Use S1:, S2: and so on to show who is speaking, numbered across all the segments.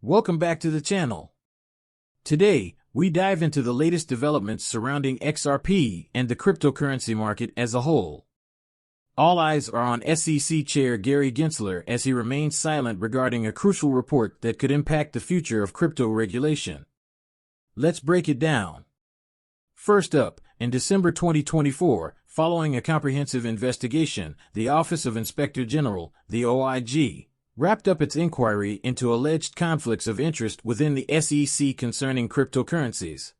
S1: Welcome back to the channel. Today, we dive into the latest developments surrounding XRP and the cryptocurrency market as a whole. All eyes are on SEC Chair Gary Gensler as he remains silent regarding a crucial report that could impact the future of crypto regulation. Let's break it down. First up, in December 2024, following a comprehensive investigation, the Office of Inspector General, the OIG, wrapped up its inquiry into alleged conflicts of interest within the SEC concerning cryptocurrencies.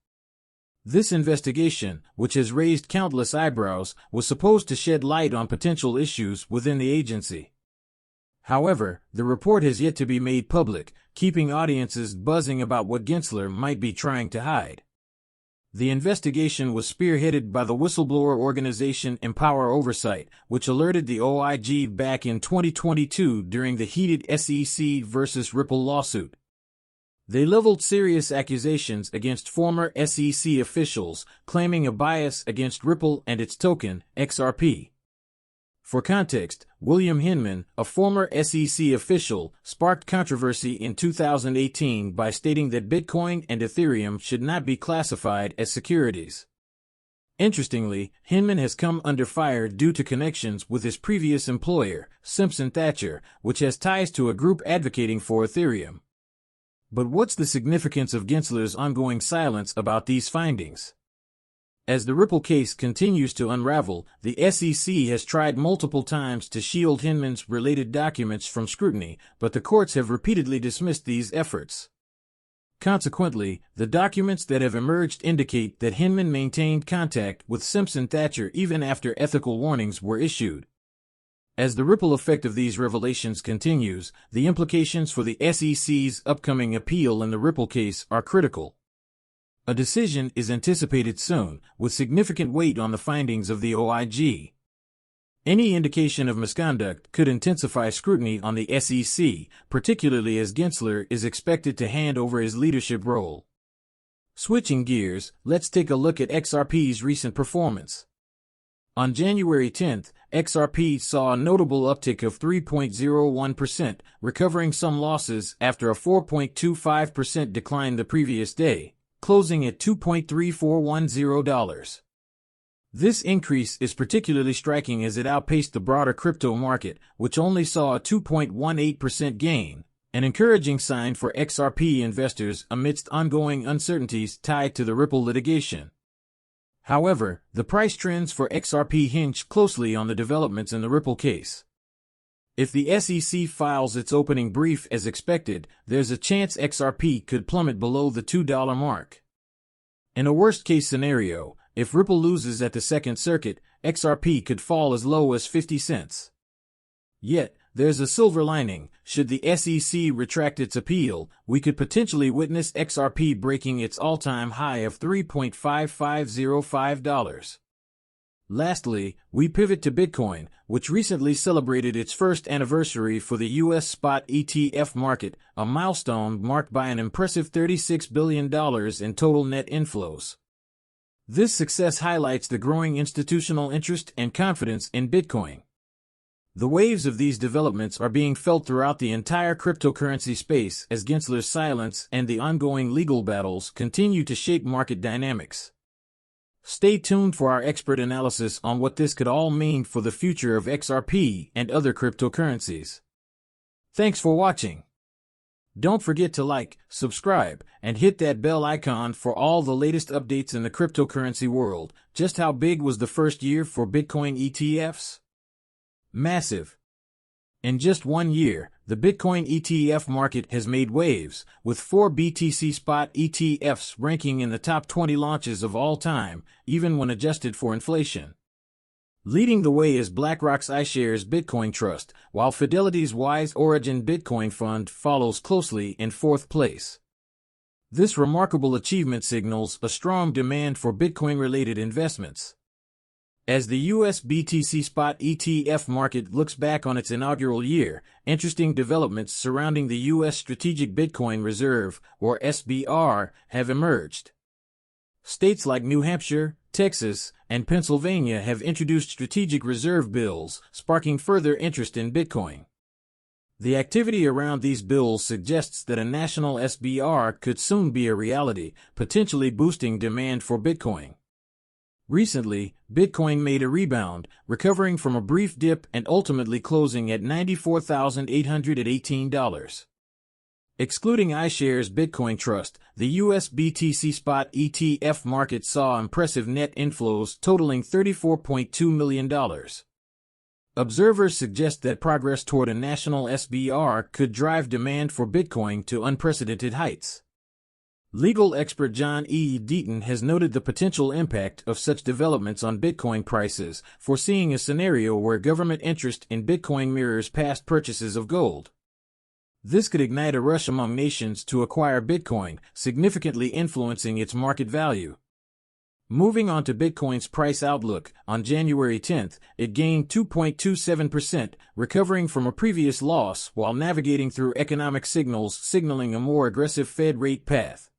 S1: This investigation, which has raised countless eyebrows, was supposed to shed light on potential issues within the agency. However, the report has yet to be made public, keeping audiences buzzing about what Gensler might be trying to hide. The investigation was spearheaded by the whistleblower organization Empower Oversight, which alerted the OIG back in 2022 during the heated SEC versus Ripple lawsuit. They leveled serious accusations against former SEC officials, claiming a bias against Ripple and its token, XRP. For context, William Hinman, a former SEC official, sparked controversy in 2018 by stating that Bitcoin and Ethereum should not be classified as securities. Interestingly, Hinman has come under fire due to connections with his previous employer, Simpson Thacher, which has ties to a group advocating for Ethereum. But what's the significance of Gensler's ongoing silence about these findings? As the Ripple case continues to unravel, the SEC has tried multiple times to shield Hinman's related documents from scrutiny, but the courts have repeatedly dismissed these efforts. Consequently, the documents that have emerged indicate that Hinman maintained contact with Simpson Thacher even after ethical warnings were issued. As the ripple effect of these revelations continues, the implications for the SEC's upcoming appeal in the Ripple case are critical. A decision is anticipated soon, with significant weight on the findings of the OIG. Any indication of misconduct could intensify scrutiny on the SEC, particularly as Gensler is expected to hand over his leadership role. Switching gears, let's take a look at XRP's recent performance. On January 10th, XRP saw a notable uptick of 3.01%, recovering some losses after a 4.25% decline the previous day, closing at $2.3410. This increase is particularly striking as it outpaced the broader crypto market, which only saw a 2.18% gain, an encouraging sign for XRP investors amidst ongoing uncertainties tied to the Ripple litigation. However, the price trends for XRP hinge closely on the developments in the Ripple case. If the SEC files its opening brief as expected, there's a chance XRP could plummet below the $2 mark. In a worst-case scenario, if Ripple loses at the Second Circuit, XRP could fall as low as 50 cents. Yet, there's a silver lining. Should the SEC retract its appeal, we could potentially witness XRP breaking its all-time high of $3.5505. Lastly, we pivot to Bitcoin, which recently celebrated its first anniversary for the U.S. spot ETF market, a milestone marked by an impressive $36 billion in total net inflows. This success highlights the growing institutional interest and confidence in Bitcoin. The waves of these developments are being felt throughout the entire cryptocurrency space as Gensler's silence and the ongoing legal battles continue to shape market dynamics. Stay tuned for our expert analysis on what this could all mean for the future of XRP and other cryptocurrencies. Thanks for watching. Don't forget to like, subscribe, and hit that bell icon for all the latest updates in the cryptocurrency world. Just how big was the first year for Bitcoin ETFs? Massive. In just 1 year, the Bitcoin ETF market has made waves, with 4 BTC spot ETFs ranking in the top 20 launches of all time, even when adjusted for inflation. Leading the way is BlackRock's iShares Bitcoin Trust, while Fidelity's Wise Origin Bitcoin Fund follows closely in 4th place. This remarkable achievement signals a strong demand for Bitcoin-related investments. As the U.S. BTC spot ETF market looks back on its inaugural year, interesting developments surrounding the U.S. Strategic Bitcoin Reserve, or SBR, have emerged. States like New Hampshire, Texas, and Pennsylvania have introduced strategic reserve bills, sparking further interest in Bitcoin. The activity around these bills suggests that a national SBR could soon be a reality, potentially boosting demand for Bitcoin. Recently, Bitcoin made a rebound, recovering from a brief dip and ultimately closing at $94,818. Excluding iShares Bitcoin Trust, the US BTC Spot ETF market saw impressive net inflows totaling $34.2 million. Observers suggest that progress toward a national SBR could drive demand for Bitcoin to unprecedented heights. Legal expert John E. Deaton has noted the potential impact of such developments on Bitcoin prices, foreseeing a scenario where government interest in Bitcoin mirrors past purchases of gold. This could ignite a rush among nations to acquire Bitcoin, significantly influencing its market value. Moving on to Bitcoin's price outlook, on January 10th, it gained 2.27%, recovering from a previous loss while navigating through economic signals signaling a more aggressive Fed rate path.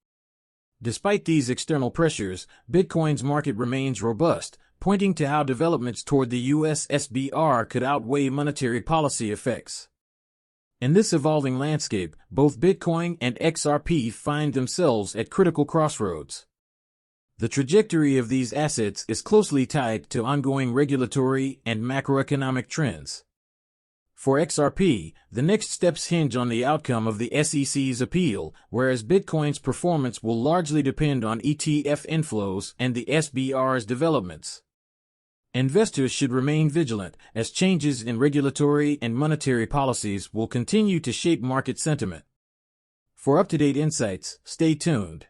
S1: Despite these external pressures, Bitcoin's market remains robust, pointing to how developments toward the US SBR could outweigh monetary policy effects. In this evolving landscape, both Bitcoin and XRP find themselves at critical crossroads. The trajectory of these assets is closely tied to ongoing regulatory and macroeconomic trends. For XRP, the next steps hinge on the outcome of the SEC's appeal, whereas Bitcoin's performance will largely depend on ETF inflows and the SBR's developments. Investors should remain vigilant, as changes in regulatory and monetary policies will continue to shape market sentiment. For up-to-date insights, stay tuned.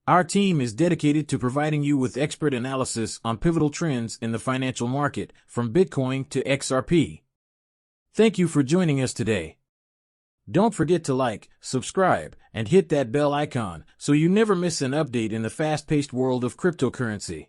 S1: Our team is dedicated to providing you with expert analysis on pivotal trends in the financial market, from Bitcoin to XRP. Thank you for joining us today. Don't forget to like, subscribe, and hit that bell icon so you never miss an update in the fast-paced world of cryptocurrency.